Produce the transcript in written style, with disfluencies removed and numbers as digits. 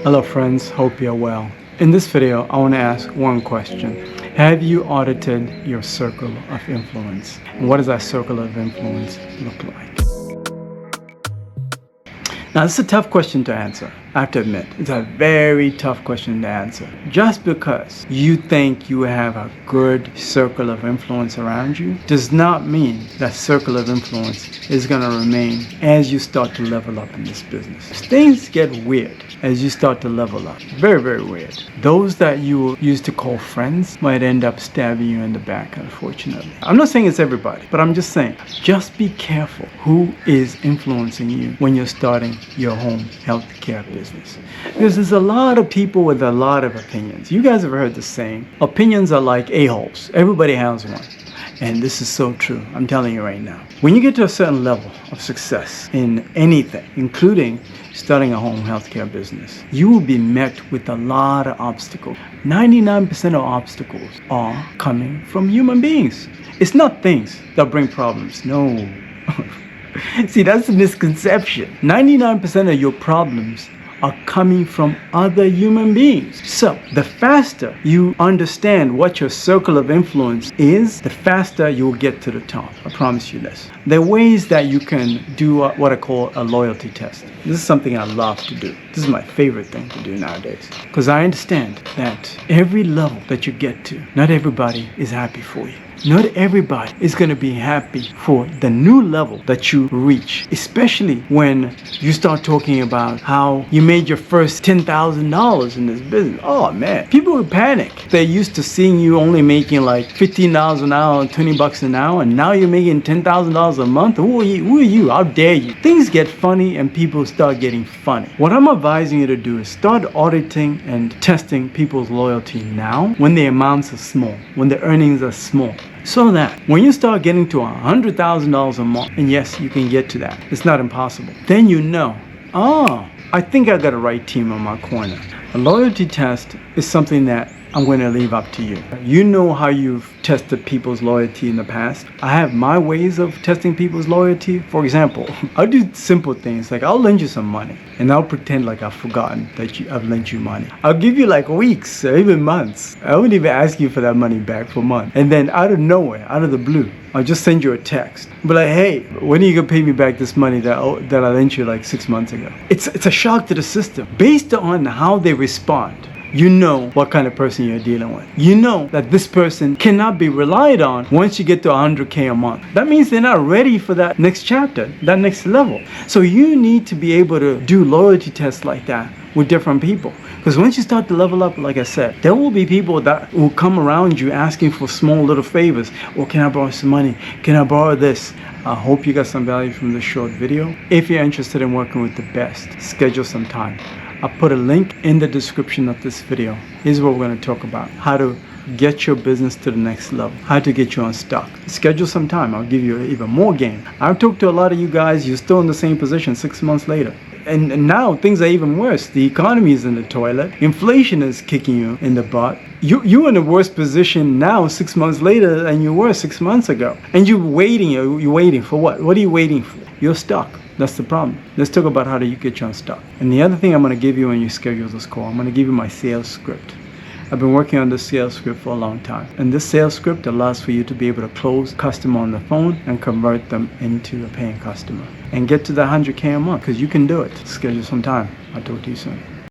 Hello friends, hope you're well. In this video, I want to ask one question. Have you audited your circle of influence? And what does that circle of influence look like? Now, this is a tough question to answer, I have to admit. It's a very tough question to answer. Just because you think you have a good circle of influence around you does not mean that circle of influence is going to remain as you start to level up in this business. Things get weird as you start to level up. Very, very weird. Those that you used to call friends might end up stabbing you in the back, unfortunately. I'm not saying it's everybody, but I'm just saying, just be careful who is influencing you when you're starting your home healthcare business. Because there's a lot of people with a lot of opinions. You guys have heard the saying, opinions are like a-holes. Everybody has one. And this is so true, I'm telling you right now. When you get to a certain level of success in anything, including starting a home healthcare business, you will be met with a lot of obstacles. 99% of obstacles are coming from human beings. It's not things that bring problems, no. See, that's a misconception. 99% of your problems are coming from other human beings. So, the faster you understand what your circle of influence is, the faster you will get to the top. I promise you this. There are ways that you can do what I call a loyalty test. This is something I love to do. This is my favorite thing to do nowadays. Because I understand that every level that you get to, not everybody is happy for you. Not everybody is going to be happy for the new level that you reach, especially when you start talking about how you made your first $10,000 in this business. Oh man, people will panic. They're used to seeing you only making like $15 an hour, $20 an hour, and now you're making $10,000 a month. Who are you? How dare you? Things get funny and people start getting funny. What I'm advising you to do is start auditing and testing people's loyalty now when the amounts are small, when the earnings are small. So that when you start getting to $100,000 a month, and yes, you can get to that, it's not impossible, then you know, I think I got a right team on my corner. A loyalty test is something that I'm going to leave up to you. You know how you've tested people's loyalty in the past. I have my ways of testing people's loyalty. For example, I'll do simple things like I'll lend you some money and I'll pretend like I've forgotten that I've lent you money. I'll give you like weeks or even months. I wouldn't even ask you for that money back for months. And then out of nowhere, out of the blue, I'll just send you a text. But like, hey, when are you gonna pay me back this money that I lent you like 6 months ago? It's a shock to the system. Based on how they respond, you know what kind of person you're dealing with. You know that this person cannot be relied on once you get to 100K a month. That means they're not ready for that next chapter, that next level. So you need to be able to do loyalty tests like that with different people. Because once you start to level up, like I said, there will be people that will come around you asking for small little favors. Or can I borrow some money? Can I borrow this? I hope you got some value from this short video. If you're interested in working with the best, schedule some time. I'll put a link in the description of this video. Here's what we're going to talk about. How to get your business to the next level. How to get you unstuck. Schedule some time. I'll give you even more game. I've talked to a lot of you guys. You're still in the same position 6 months later. And now things are even worse. The economy is in the toilet. Inflation is kicking you in the butt. You're in a worse position now 6 months later than you were 6 months ago. And you're waiting for what? What are you waiting for? You're stuck. That's the problem. Let's talk about how to get you unstuck. And the other thing I'm going to give you when you schedule this call, I'm going to give you my sales script. I've been working on this sales script for a long time. And this sales script allows for you to be able to close a customer on the phone and convert them into a paying customer. And get to the 100K a month, because you can do it. Schedule some time. I'll talk to you soon.